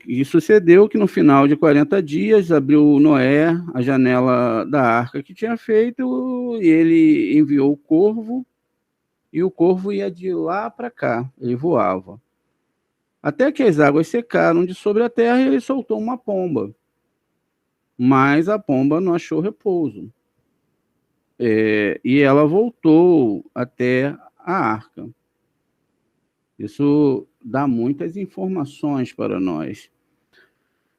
E sucedeu que no final de 40 dias abriu Noé a janela da arca que tinha feito e ele enviou o corvo, e o corvo ia de lá para cá, ele voava. Até que as águas secaram de sobre a terra e ele soltou uma pomba. Mas a pomba não achou repouso. E ela voltou até a arca. Isso dá muitas informações para nós.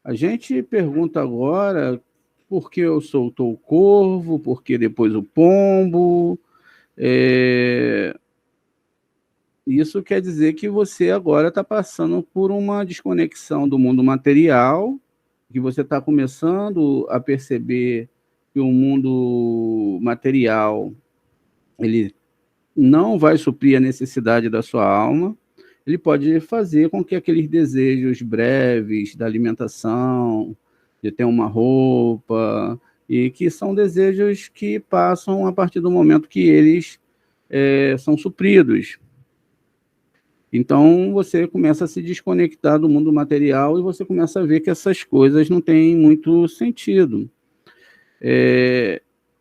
A gente pergunta agora por que eu soltou o corvo, por que depois o pombo. Isso quer dizer que você agora está passando por uma desconexão do mundo material, que você está começando a perceber que o mundo material ele não vai suprir a necessidade da sua alma. Ele pode fazer com que aqueles desejos breves da alimentação, de ter uma roupa, e que são desejos que passam a partir do momento que eles são supridos. Então, você começa a se desconectar do mundo material e você começa a ver que essas coisas não têm muito sentido.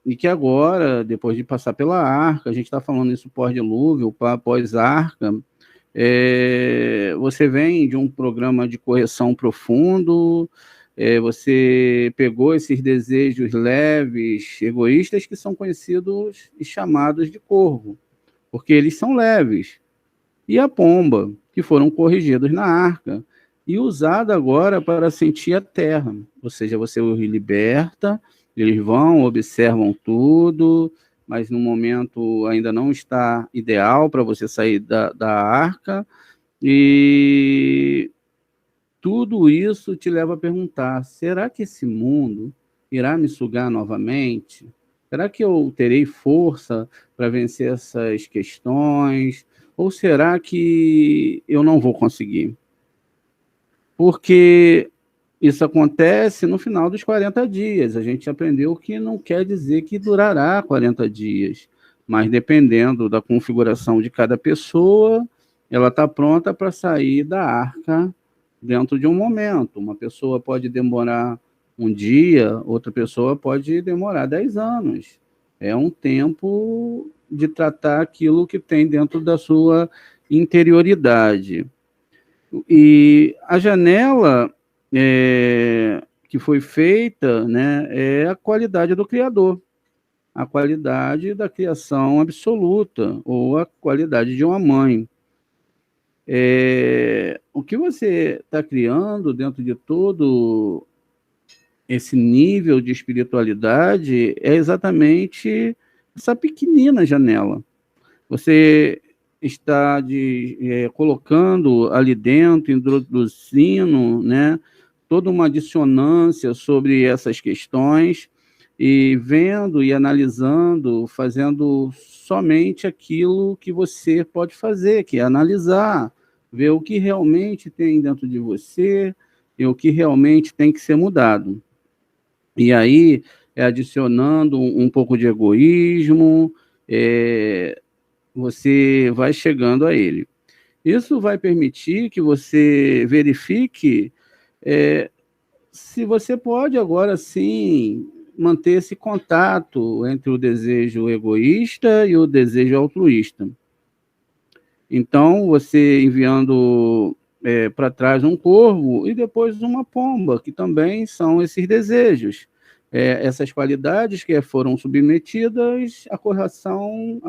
E que agora, depois de passar pela arca, a gente está falando isso pós-dilúvio, pós-arca, você vem de um programa de correção profundo, você pegou esses desejos leves, egoístas, que são conhecidos e chamados de corvo, porque eles são leves. E a pomba, que foram corrigidos na arca e usada agora para sentir a terra. Ou seja, você os liberta, eles vão, observam tudo, mas no momento ainda não está ideal para você sair da arca, e tudo isso te leva a perguntar: será que esse mundo irá me sugar novamente? Será que eu terei força para vencer essas questões? Ou será que eu não vou conseguir? Porque isso acontece no final dos 40 dias. A gente aprendeu que não quer dizer que durará 40 dias, mas dependendo da configuração de cada pessoa, ela está pronta para sair da arca dentro de um momento. Uma pessoa pode demorar um dia, outra pessoa pode demorar 10 anos. É um tempo de tratar aquilo que tem dentro da sua interioridade. E a janela que foi feita, né, é a qualidade do Criador, a qualidade da criação absoluta, ou a qualidade de uma mãe. O que você está criando dentro de todo esse nível de espiritualidade é exatamente essa pequenina janela. Você está colocando ali dentro, introduzindo, né, toda uma dissonância sobre essas questões, e vendo e analisando, fazendo somente aquilo que você pode fazer, que é analisar, ver o que realmente tem dentro de você e o que realmente tem que ser mudado. E aí, adicionando um pouco de egoísmo, você vai chegando a ele. Isso vai permitir que você verifique se você pode agora sim manter esse contato entre o desejo egoísta e o desejo altruísta. Então, você enviando para trás um corvo e depois uma pomba, que também são esses desejos. Essas qualidades que foram submetidas à correção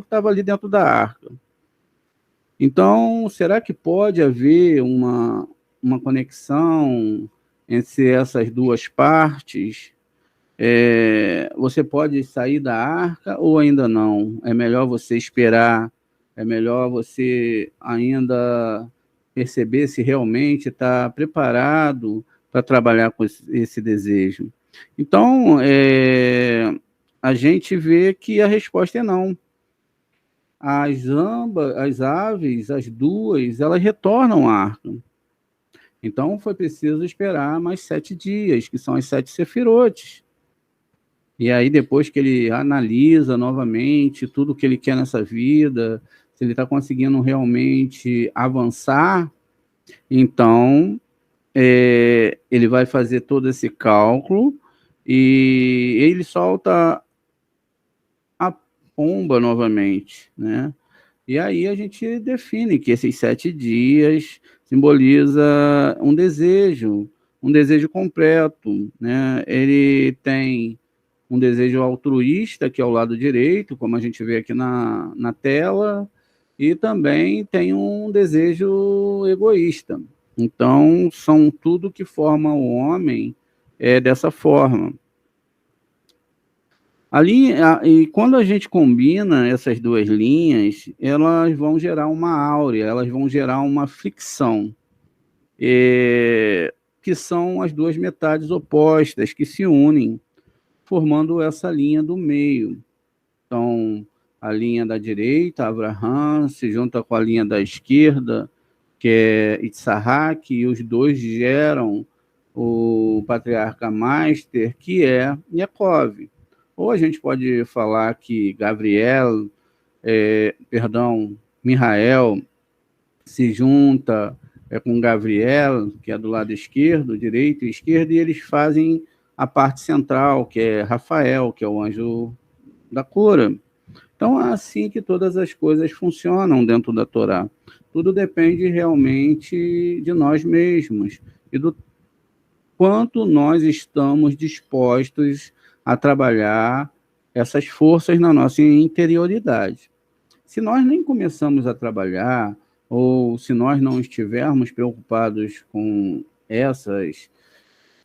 que estava ali dentro da arca. Então, será que pode haver uma conexão entre essas duas partes? Você pode sair da arca ou ainda não? É melhor você esperar? É melhor você ainda perceber se realmente está preparado para trabalhar com esse desejo? Então, a gente vê que a resposta é não. As aves, as duas, elas retornam à arca. Então, foi preciso esperar mais 7 dias, que são as 7 sefirotes. E aí, depois que ele analisa novamente tudo que ele quer nessa vida, se ele está conseguindo realmente avançar, então ele vai fazer todo esse cálculo e ele solta a pomba novamente, né? E aí a gente define que esses 7 dias simboliza um desejo completo, né? Ele tem um desejo altruísta, que é o lado direito, como a gente vê aqui na tela, e também tem um desejo egoísta. Então, são tudo que forma o homem dessa forma. E quando a gente combina essas duas linhas, elas vão gerar uma áurea, elas vão gerar uma fricção, que são as duas metades opostas que se unem, formando essa linha do meio. Então, a linha da direita, Abraham, se junta com a linha da esquerda, que é Itzhak, e os dois geram o patriarca Master, que é Yaakov. Ou a gente pode falar que Mihael se junta com Gabriel, que é do lado esquerdo, direito e esquerdo, e eles fazem a parte central, que é Rafael, que é o anjo da cura. Então, é assim que todas as coisas funcionam dentro da Torá. Tudo depende realmente de nós mesmos e do quanto nós estamos dispostos a trabalhar essas forças na nossa interioridade. Se nós nem começamos a trabalhar, ou se nós não estivermos preocupados com essas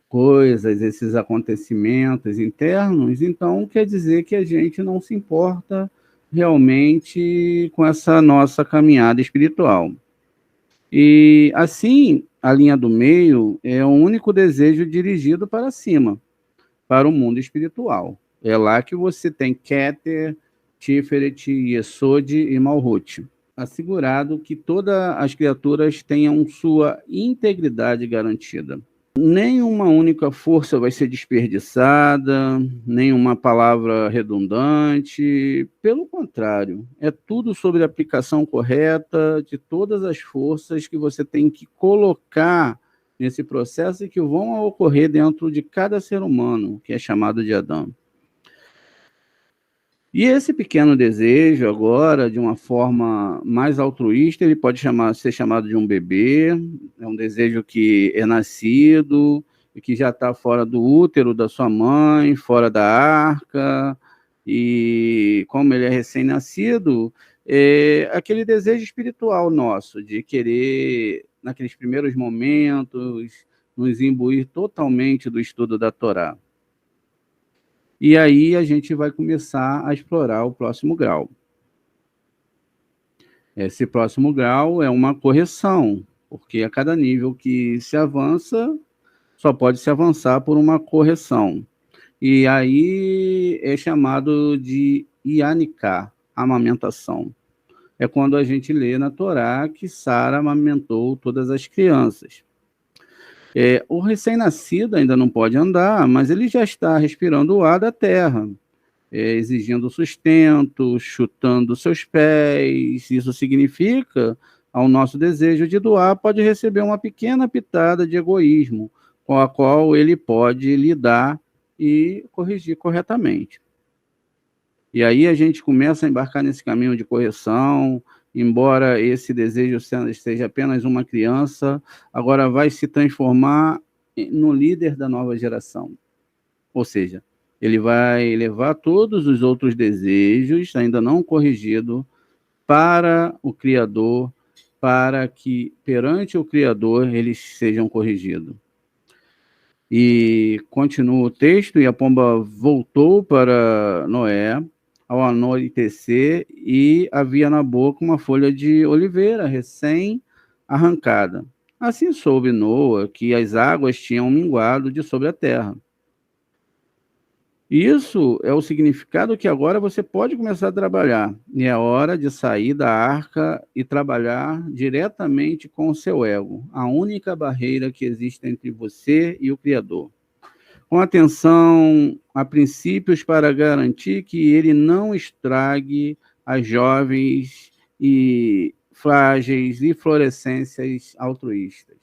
coisas, esses acontecimentos internos, então quer dizer que a gente não se importa realmente com essa nossa caminhada espiritual. E assim, a linha do meio é o único desejo dirigido para cima, para o mundo espiritual. É lá que você tem Keter, Tiferet, Yesod e Malhut. Assegurado que todas as criaturas tenham sua integridade garantida. Nenhuma única força vai ser desperdiçada, nenhuma palavra redundante. Pelo contrário, é tudo sobre a aplicação correta de todas as forças que você tem que colocar nesse processo e que vão ocorrer dentro de cada ser humano, que é chamado de Adão. E esse pequeno desejo agora, de uma forma mais altruísta, ele pode ser chamado de um bebê, é um desejo que é nascido e que já está fora do útero da sua mãe, fora da arca, e como ele é recém-nascido, é aquele desejo espiritual nosso, de querer, naqueles primeiros momentos, nos imbuir totalmente do estudo da Torá. E aí a gente vai começar a explorar o próximo grau. Esse próximo grau é uma correção, porque a cada nível que se avança, só pode se avançar por uma correção. E aí é chamado de Yanikah, amamentação. É quando a gente lê na Torá que Sara amamentou todas as crianças. O recém-nascido ainda não pode andar, mas ele já está respirando o ar da terra, exigindo sustento, chutando seus pés. Isso significa, ao nosso desejo de doar, pode receber uma pequena pitada de egoísmo, com a qual ele pode lidar e corrigir corretamente. E aí a gente começa a embarcar nesse caminho de correção, embora esse desejo seja apenas uma criança, agora vai se transformar no líder da nova geração. Ou seja, ele vai levar todos os outros desejos, ainda não corrigidos, para o Criador, para que, perante o Criador, eles sejam corrigidos. E continua o texto, e a pomba voltou para Noé, ao anoitecer, e havia na boca uma folha de oliveira recém-arrancada. Assim soube Noa que as águas tinham minguado de sobre a terra. Isso é o significado que agora você pode começar a trabalhar. E é hora de sair da arca e trabalhar diretamente com o seu ego, a única barreira que existe entre você e o Criador. Com atenção a princípios para garantir que ele não estrague as jovens e frágeis e florescências altruístas.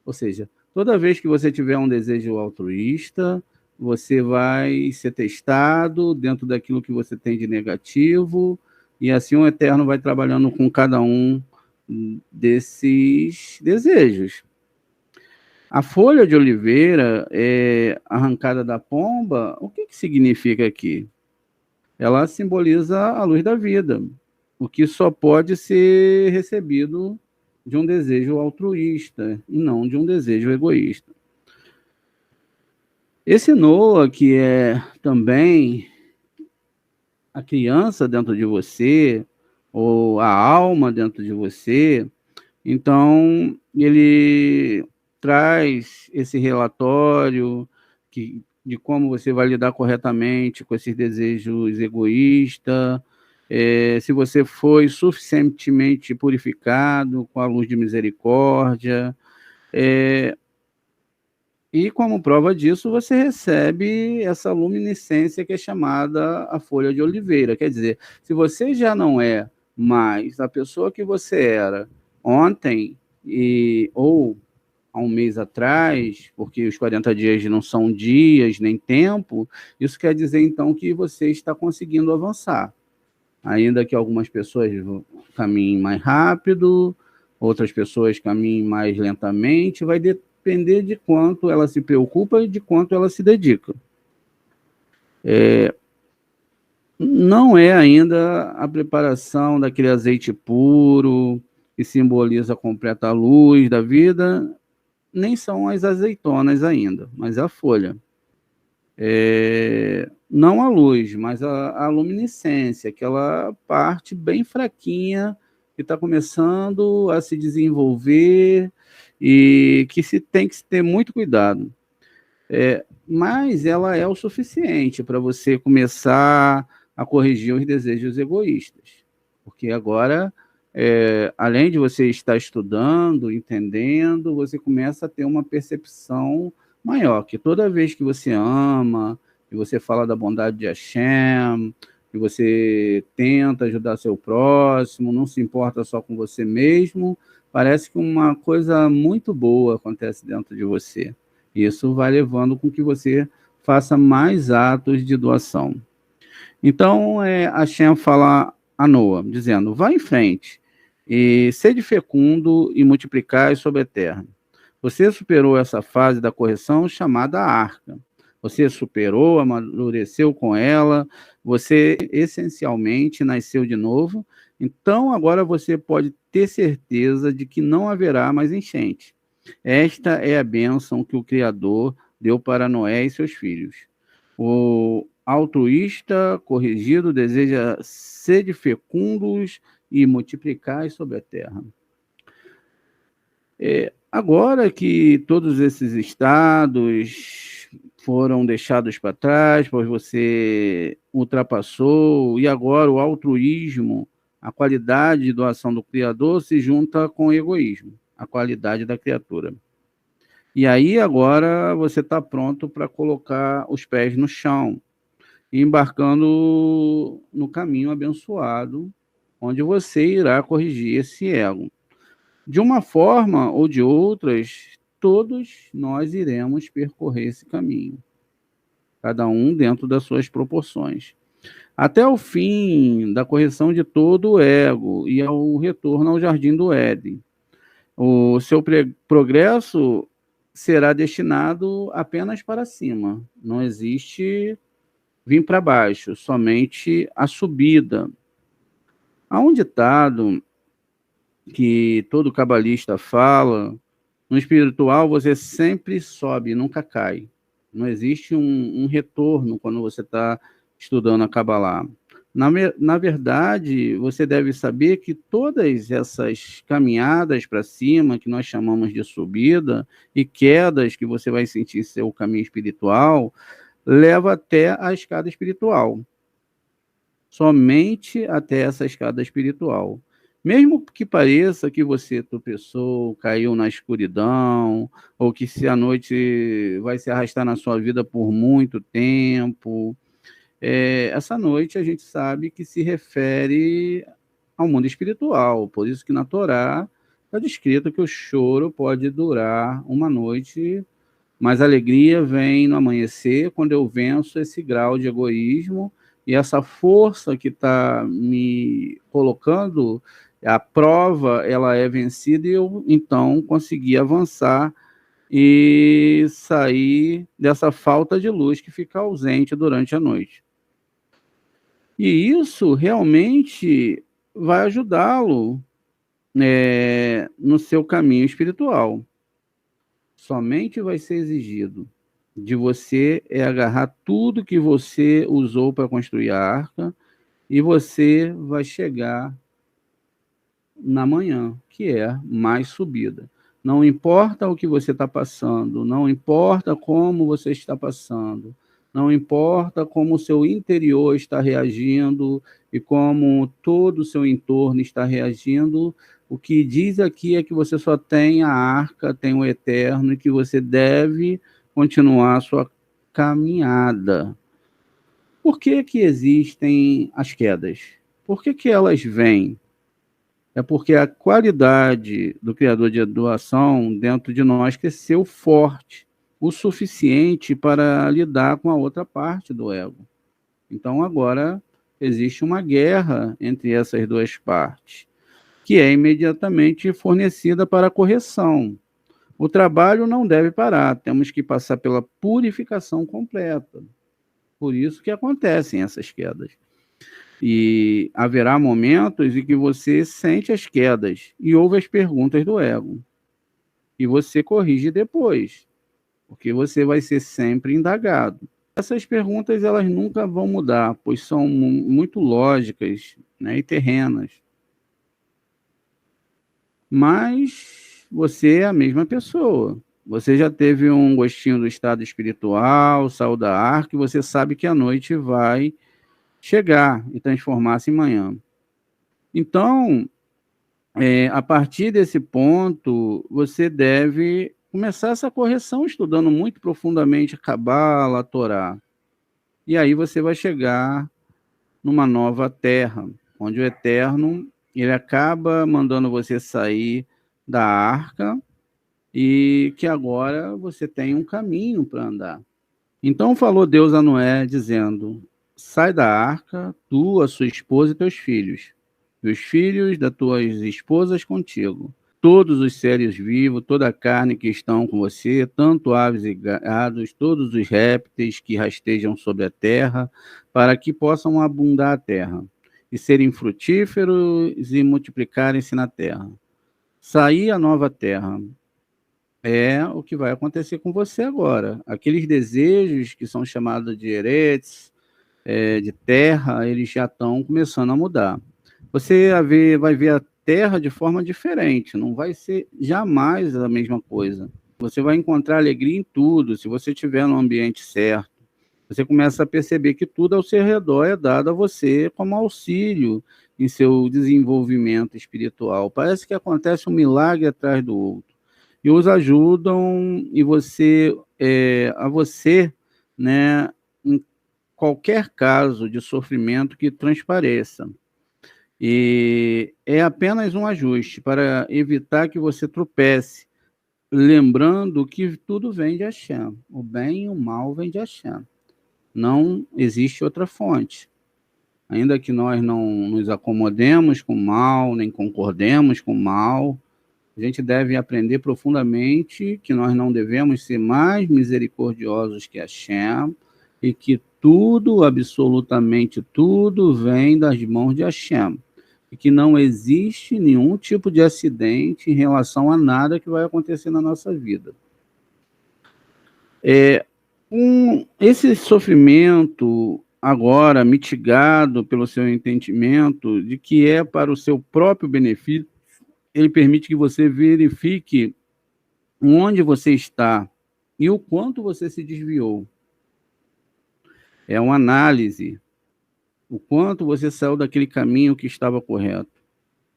Ou seja, toda vez que você tiver um desejo altruísta, você vai ser testado dentro daquilo que você tem de negativo, e assim o Eterno vai trabalhando com cada um desses desejos. A folha de oliveira arrancada da pomba, o que significa aqui? Ela simboliza a luz da vida, o que só pode ser recebido de um desejo altruísta e não de um desejo egoísta. Esse Noah, que é também a criança dentro de você, ou a alma dentro de você, então ele traz esse relatório de como você vai lidar corretamente com esses desejos egoístas, se você foi suficientemente purificado com a luz de misericórdia, e como prova disso, você recebe essa luminescência que é chamada a folha de oliveira. Quer dizer, se você já não é mais a pessoa que você era ontem ou há um mês atrás, porque os 40 dias não são dias nem tempo, isso quer dizer então que você está conseguindo avançar. Ainda que algumas pessoas caminhem mais rápido, outras pessoas caminhem mais lentamente, vai depender de quanto ela se preocupa e de quanto ela se dedica. Não é ainda a preparação daquele azeite puro que simboliza a completa luz da vida, nem são as azeitonas ainda, mas a folha. Não a luz, mas a luminescência, aquela parte bem fraquinha que está começando a se desenvolver e que se tem que ter muito cuidado. Mas ela é o suficiente para você começar a corrigir os desejos egoístas. Porque agora, além de você estar estudando, entendendo, você começa a ter uma percepção maior, que toda vez que você ama, que você fala da bondade de Hashem, que você tenta ajudar seu próximo, não se importa só com você mesmo, parece que uma coisa muito boa acontece dentro de você. Isso vai levando com que você faça mais atos de doação. Então, Hashem fala a Noa, dizendo, vá em frente, e sede fecundo e multiplicai sobre a terra. Você superou essa fase da correção chamada arca. Você superou, amadureceu com ela, você essencialmente nasceu de novo, então agora você pode ter certeza de que não haverá mais enchente. Esta é a bênção que o Criador deu para Noé e seus filhos. O altruísta corrigido deseja ser fecundos e multiplicar sobre a terra. Agora que todos esses estados foram deixados para trás, pois você ultrapassou, e agora o altruísmo, a qualidade de doação do Criador se junta com o egoísmo, a qualidade da criatura. E aí agora você está pronto para colocar os pés no chão, embarcando no caminho abençoado, onde você irá corrigir esse ego. De uma forma ou de outras, todos nós iremos percorrer esse caminho, cada um dentro das suas proporções, até o fim da correção de todo o ego e ao retorno ao jardim do Éden. O seu progresso será destinado apenas para cima. Não existe vir para baixo, somente a subida. Há um ditado que todo cabalista fala, no espiritual você sempre sobe, nunca cai. Não existe um retorno quando você está estudando a Kabbalah. Na verdade, você deve saber que todas essas caminhadas para cima, que nós chamamos de subida, e quedas que você vai sentir em seu caminho espiritual, leva até a escada espiritual. Somente até essa escada espiritual. Mesmo que pareça que você tropeçou, caiu na escuridão, ou que se a noite vai se arrastar na sua vida por muito tempo, essa noite a gente sabe que se refere ao mundo espiritual. Por isso que na Torá está descrito que o choro pode durar uma noite, mas a alegria vem no amanhecer, quando eu venço esse grau de egoísmo e essa força que está me colocando, a prova, ela é vencida e eu, então, consegui avançar e sair dessa falta de luz que fica ausente durante a noite. E isso realmente vai ajudá-lo no seu caminho espiritual. Somente vai ser exigido de você agarrar tudo que você usou para construir a arca e você vai chegar na manhã, que é mais subida. Não importa o que você está passando, não importa como você está passando, não importa como o seu interior está reagindo e como todo o seu entorno está reagindo, o que diz aqui é que você só tem a arca, tem o eterno e que você deve continuar a sua caminhada. Por que que existem as quedas? Por que que elas vêm? É porque a qualidade do criador de doação dentro de nós cresceu forte, o suficiente para lidar com a outra parte do ego. Então agora existe uma guerra entre essas duas partes, que é imediatamente fornecida para a correção. O trabalho não deve parar, temos que passar pela purificação completa. Por isso que acontecem essas quedas. E haverá momentos em que você sente as quedas e ouve as perguntas do ego. E você corrige depois, porque você vai ser sempre indagado. Essas perguntas elas nunca vão mudar, pois são muito lógicas, né, e terrenas. Mas você é a mesma pessoa. Você já teve um gostinho do estado espiritual, saiu da arca, e você sabe que a noite vai chegar e transformar-se em manhã. Então, a partir desse ponto, você deve começar essa correção estudando muito profundamente a Cabala, a Torá. E aí você vai chegar numa nova terra, onde o Eterno ele acaba mandando você sair da arca e que agora você tem um caminho para andar. Então falou Deus a Noé, dizendo: sai da arca, tu, a sua esposa e teus filhos, e os filhos das tuas esposas contigo, todos os seres vivos, toda a carne que estão com você, tanto aves e gados, todos os répteis que rastejam sobre a terra, para que possam abundar a terra, e serem frutíferos e multiplicarem-se na terra. Sair a nova terra é o que vai acontecer com você agora. Aqueles desejos que são chamados de eretes, de terra, eles já estão começando a mudar. Você vai ver a terra de forma diferente, não vai ser jamais a mesma coisa. Você vai encontrar alegria em tudo, se você estiver no ambiente certo. Você começa a perceber que tudo ao seu redor é dado a você como auxílio em seu desenvolvimento espiritual. Parece que acontece um milagre atrás do outro. E os ajudam e a você, né, em qualquer caso de sofrimento que transpareça. E é apenas um ajuste para evitar que você tropece, lembrando que tudo vem de Hashem. O bem e o mal vem de Hashem. Não existe outra fonte. Ainda que nós não nos acomodemos com o mal, nem concordemos com o mal, a gente deve aprender profundamente que nós não devemos ser mais misericordiosos que Hashem e que tudo, absolutamente tudo, vem das mãos de Hashem. E que não existe nenhum tipo de acidente em relação a nada que vai acontecer na nossa vida. Esse sofrimento agora mitigado pelo seu entendimento de que é para o seu próprio benefício, ele permite que você verifique onde você está e o quanto você se desviou. É uma análise, o quanto você saiu daquele caminho que estava correto.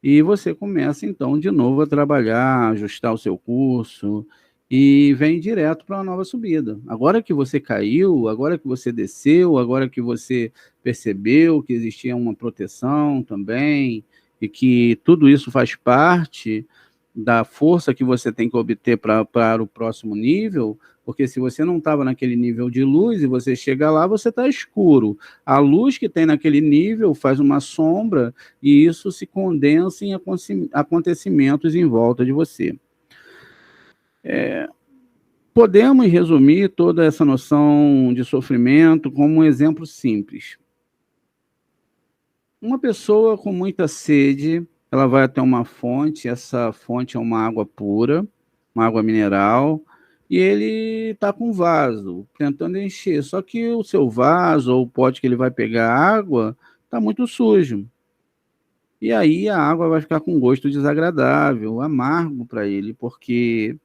E você começa, então, de novo a trabalhar, ajustar o seu curso e vem direto para uma nova subida. Agora que você caiu, agora que você desceu, agora que você percebeu que existia uma proteção também, e que tudo isso faz parte da força que você tem que obter para o próximo nível, porque se você não estava naquele nível de luz e você chega lá, você está escuro. A luz que tem naquele nível faz uma sombra e isso se condensa em acontecimentos em volta de você. Podemos resumir toda essa noção de sofrimento como um exemplo simples. Uma pessoa com muita sede, ela vai até uma fonte, essa fonte é uma água pura, uma água mineral, e ele está com um vaso, tentando encher. Só que o seu vaso, ou o pote que ele vai pegar água, está muito sujo. E aí a água vai ficar com um gosto desagradável, amargo para ele, porque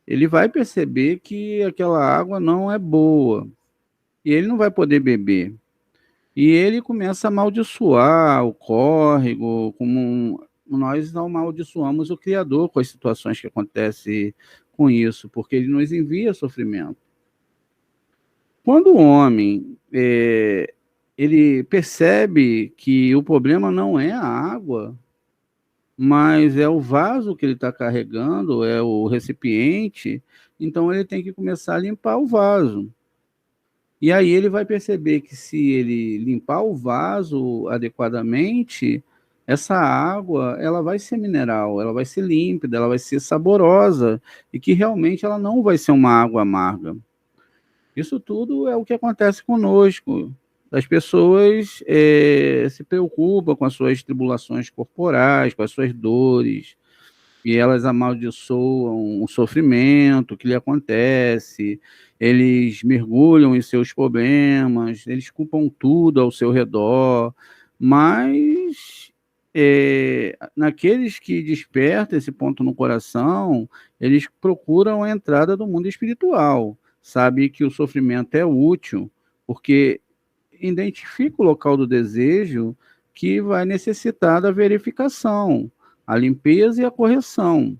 ele vai perceber que aquela água não é boa, e ele não vai poder beber. E ele começa a amaldiçoar o córrego, como nós amaldiçoamos o Criador com as situações que acontecem com isso, porque ele nos envia sofrimento. Quando o homem ele percebe que o problema não é a água, mas é o vaso que ele está carregando, é o recipiente, então ele tem que começar a limpar o vaso. E aí ele vai perceber que se ele limpar o vaso adequadamente, essa água, ela vai ser mineral, ela vai ser límpida, ela vai ser saborosa e que realmente ela não vai ser uma água amarga. Isso tudo é o que acontece conosco. As pessoas se preocupam com as suas tribulações corporais, com as suas dores, e elas amaldiçoam o sofrimento que lhe acontece, eles mergulham em seus problemas, eles culpam tudo ao seu redor, mas naqueles que despertam esse ponto no coração, eles procuram a entrada do mundo espiritual, sabe que o sofrimento é útil, porque identifica o local do desejo que vai necessitar da verificação, a limpeza e a correção.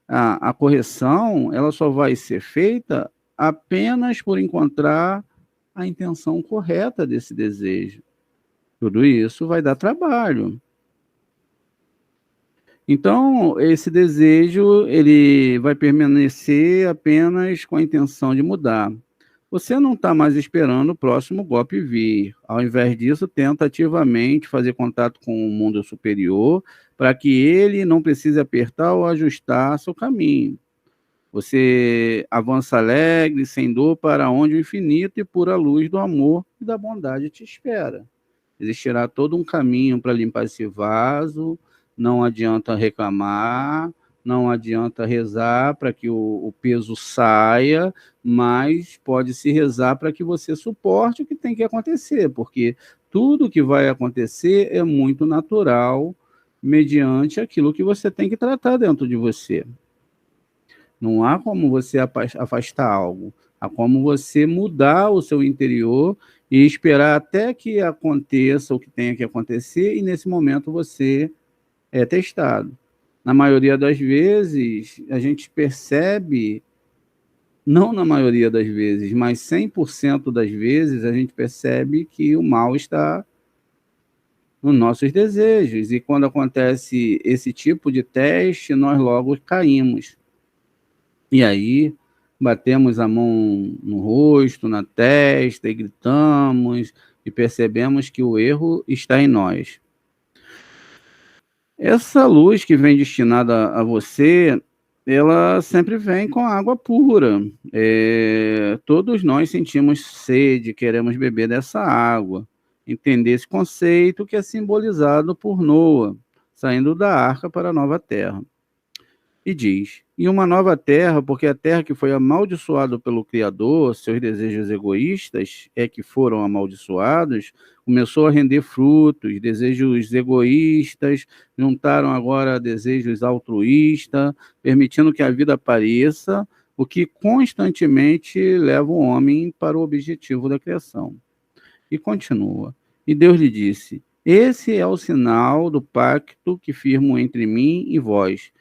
A correção, ela só vai ser feita apenas por encontrar a intenção correta desse desejo. Tudo isso vai dar trabalho. Então, esse desejo, ele vai permanecer apenas com a intenção de mudar. Você não está mais esperando o próximo golpe vir. Ao invés disso, tenta ativamente fazer contato com o mundo superior para que ele não precise apertar ou ajustar seu caminho. Você avança alegre, sem dor, para onde o infinito e pura luz do amor e da bondade te espera. Existirá todo um caminho para limpar esse vaso, não adianta reclamar, não adianta rezar para que o peso saia, mas pode-se rezar para que você suporte o que tem que acontecer, porque tudo que vai acontecer é muito natural, mediante aquilo que você tem que tratar dentro de você. Não há como você afastar algo, há como você mudar o seu interior e esperar até que aconteça o que tenha que acontecer, e nesse momento você é testado. Na maioria das vezes, a gente percebe, não na maioria das vezes, mas 100% das vezes, a gente percebe que o mal está nos nossos desejos. E quando acontece esse tipo de teste, nós logo caímos. E aí, batemos a mão no rosto, na testa, e gritamos, e percebemos que o erro está em nós. Essa luz que vem destinada a você, ela sempre vem com água pura. Todos nós sentimos sede, queremos beber dessa água. Entender esse conceito que é simbolizado por Noa, saindo da arca para a nova terra. E diz: e uma nova terra, porque a terra que foi amaldiçoada pelo Criador, seus desejos egoístas é que foram amaldiçoados, começou a render frutos, desejos egoístas, juntaram agora desejos altruístas, permitindo que a vida apareça, o que constantemente leva o homem para o objetivo da criação. E continua. E Deus lhe disse: esse é o sinal do pacto que firmo entre mim e vós,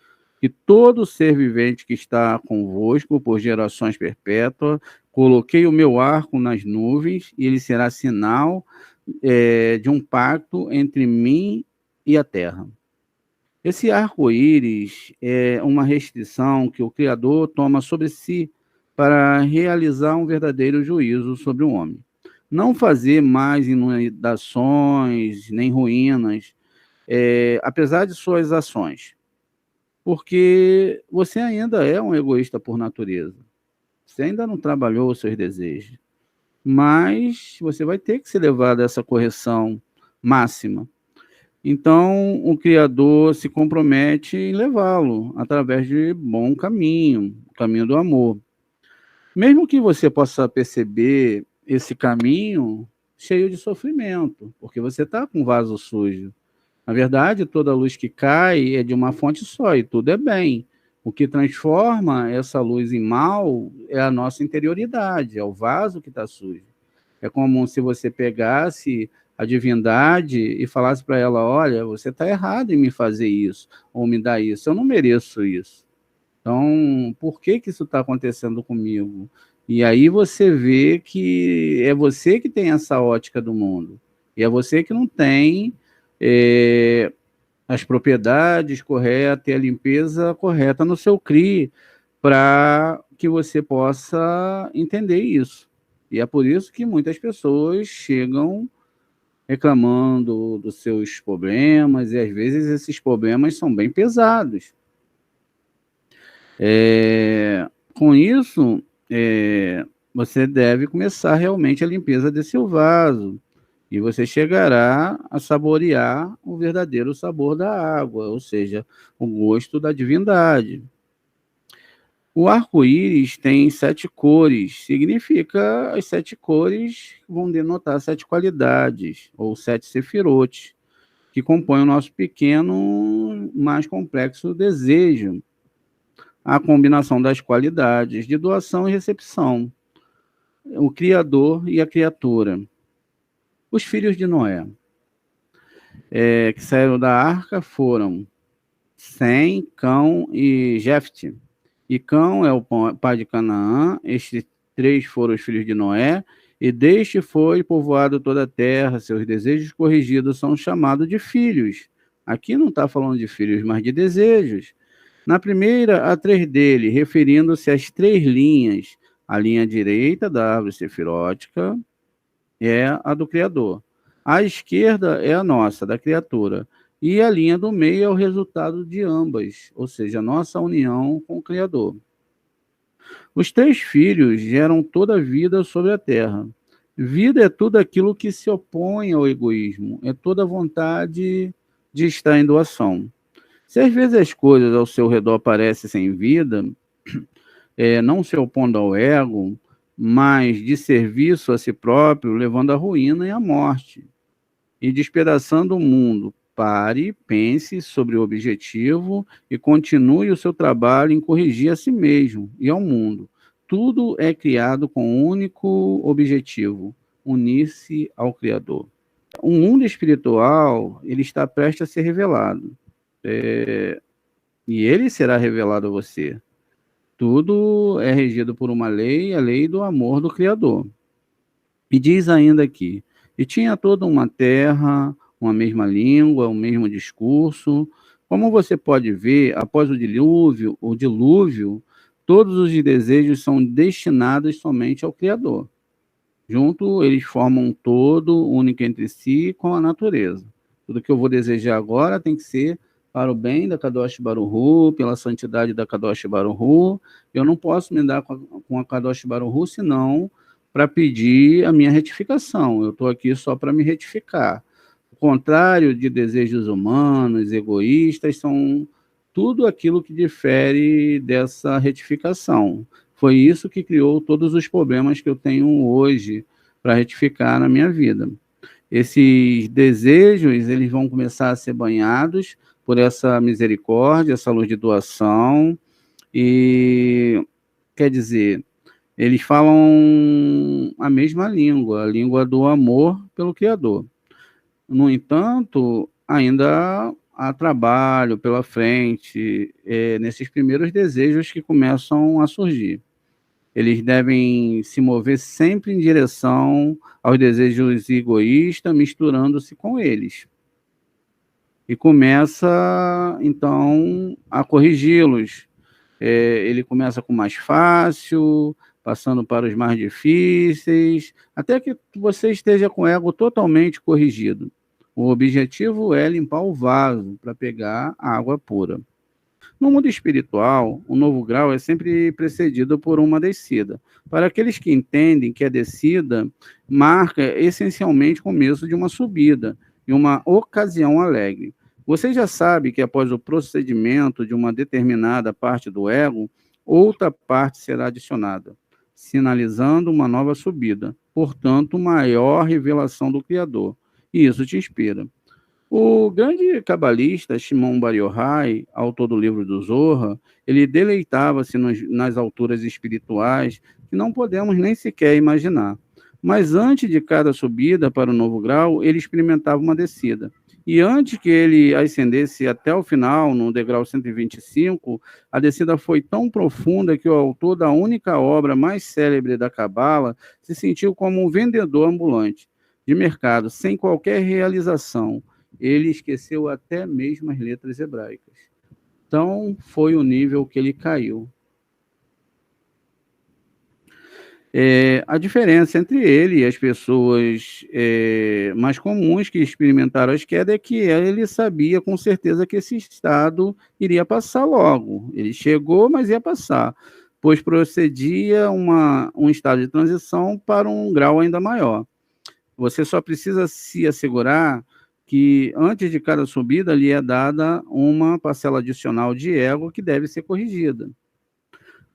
que todo ser vivente que está convosco por gerações perpétuas, coloquei o meu arco nas nuvens, e ele será sinal de um pacto entre mim e a terra. Esse arco-íris é uma restrição que o Criador toma sobre si para realizar um verdadeiro juízo sobre o homem. Não fazer mais inundações nem ruínas, apesar de suas ações, porque você ainda é um egoísta por natureza. Você ainda não trabalhou os seus desejos, mas você vai ter que ser levado a essa correção máxima. Então, o Criador se compromete em levá-lo através de bom caminho, o caminho do amor. Mesmo que você possa perceber esse caminho cheio de sofrimento, porque você está com um vaso sujo. Na verdade, toda luz que cai é de uma fonte só e tudo é bem. O que transforma essa luz em mal é a nossa interioridade, é o vaso que está sujo. É como se você pegasse a divindade e falasse para ela: olha, você está errado em me fazer isso, ou me dar isso, eu não mereço isso. Então, por que que isso está acontecendo comigo? E aí você vê que é você que tem essa ótica do mundo, e é você que não tem é, as propriedades corretas e a limpeza correta no seu CRI, para que você possa entender isso. E é por isso que muitas pessoas chegam reclamando dos seus problemas, e às vezes esses problemas são bem pesados. Com isso, você deve começar realmente a limpeza desse vaso, e você chegará a saborear o verdadeiro sabor da água, ou seja, o gosto da divindade. O arco-íris tem 7 cores, significa as 7 cores vão denotar 7 qualidades, ou 7 sefirotes, que compõem o nosso pequeno, mais complexo desejo, a combinação das qualidades de doação e recepção, o Criador e a criatura. Os filhos de Noé, que saíram da arca, foram Sem, Cão e Jefte. E Cão é o pai de Canaã, estes 3 foram os filhos de Noé, e deste foi povoado toda a terra, seus desejos corrigidos são chamados de filhos. Aqui não está falando de filhos, mas de desejos. Na primeira, há 3 dele, referindo-se às 3 linhas. A linha direita da árvore sefirótica é a do Criador. A esquerda é a nossa, da criatura. E a linha do meio é o resultado de ambas, ou seja, a nossa união com o Criador. Os 3 filhos geram toda a vida sobre a terra. Vida é tudo aquilo que se opõe ao egoísmo, é toda a vontade de estar em doação. Se às vezes as coisas ao seu redor parecem sem vida, não se opondo ao ego, mas de serviço a si próprio, levando à ruína e à morte, e despedaçando o mundo. Pare, pense sobre o objetivo e continue o seu trabalho em corrigir a si mesmo e ao mundo. Tudo é criado com um único objetivo: unir-se ao Criador. O mundo espiritual, ele está prestes a ser revelado. E ele será revelado a você. Tudo é regido por uma lei, a lei do amor do Criador. E diz ainda aqui: e tinha toda uma terra, uma mesma língua, o mesmo discurso. Como você pode ver, após o dilúvio, todos os desejos são destinados somente ao Criador. Junto, eles formam um todo único entre si com a natureza. Tudo que eu vou desejar agora tem que ser para o bem da Kadosh Baruch Hu, pela santidade da Kadosh Baruch Hu. Eu não posso me dar com a Kadosh Baruch Hu, senão para pedir a minha retificação. Eu estou aqui só para me retificar. O contrário de desejos humanos, egoístas, são tudo aquilo que difere dessa retificação. Foi isso que criou todos os problemas que eu tenho hoje para retificar na minha vida. Esses desejos, eles vão começar a ser banhados por essa misericórdia, essa luz de doação, e quer dizer, eles falam a mesma língua, a língua do amor pelo Criador. No entanto, ainda há trabalho pela frente, nesses primeiros desejos que começam a surgir. Eles devem se mover sempre em direção aos desejos egoístas, misturando-se com eles. e começa, então, a corrigi-los. Ele começa com o mais fácil, passando para os mais difíceis, até que você esteja com o ego totalmente corrigido. O objetivo é limpar o vaso para pegar a água pura. No mundo espiritual, o novo grau é sempre precedido por uma descida. Para aqueles que entendem que a descida marca essencialmente o começo de uma subida e uma ocasião alegre. Você já sabe que após o procedimento de uma determinada parte do ego, outra parte será adicionada, sinalizando uma nova subida, portanto, maior revelação do Criador. E isso te inspira. O grande cabalista Shimon Bar Yochai, autor do livro do Zohar, ele deleitava-se nas alturas espirituais que não podemos nem sequer imaginar. Mas antes de cada subida para o novo grau, ele experimentava uma descida. E antes que ele ascendesse até o final, no degrau 125, a descida foi tão profunda que o autor da única obra mais célebre da Cabala se sentiu como um vendedor ambulante de mercado, sem qualquer realização. Ele esqueceu até mesmo as letras hebraicas. Então, foi o nível que ele caiu. A diferença entre ele e as pessoas mais comuns que experimentaram as quedas é que ele sabia com certeza que esse estado iria passar logo. Ele chegou, mas ia passar, pois procedia um estado de transição para um grau ainda maior. Você só precisa se assegurar que antes de cada subida lhe é dada uma parcela adicional de ego que deve ser corrigida.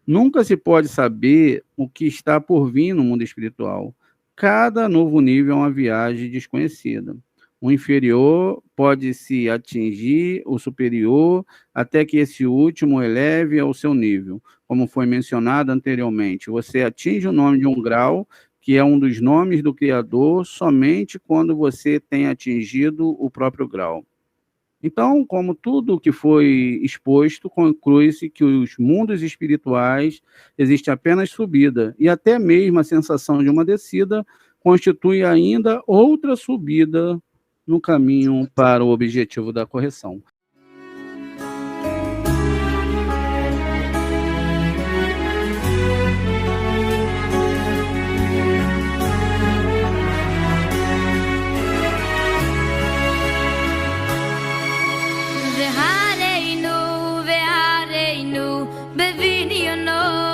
Nunca se pode saber o que está por vir no mundo espiritual. Cada novo nível é uma viagem desconhecida. O inferior pode se atingir o superior até que esse último eleve ao seu nível. Como foi mencionado anteriormente, você atinge o nome de um grau que é um dos nomes do Criador, somente quando você tem atingido o próprio grau. Então, como tudo que foi exposto, conclui-se que os mundos espirituais existe apenas subida, e até mesmo a sensação de uma descida constitui ainda outra subida no caminho para o objetivo da correção. Beviniono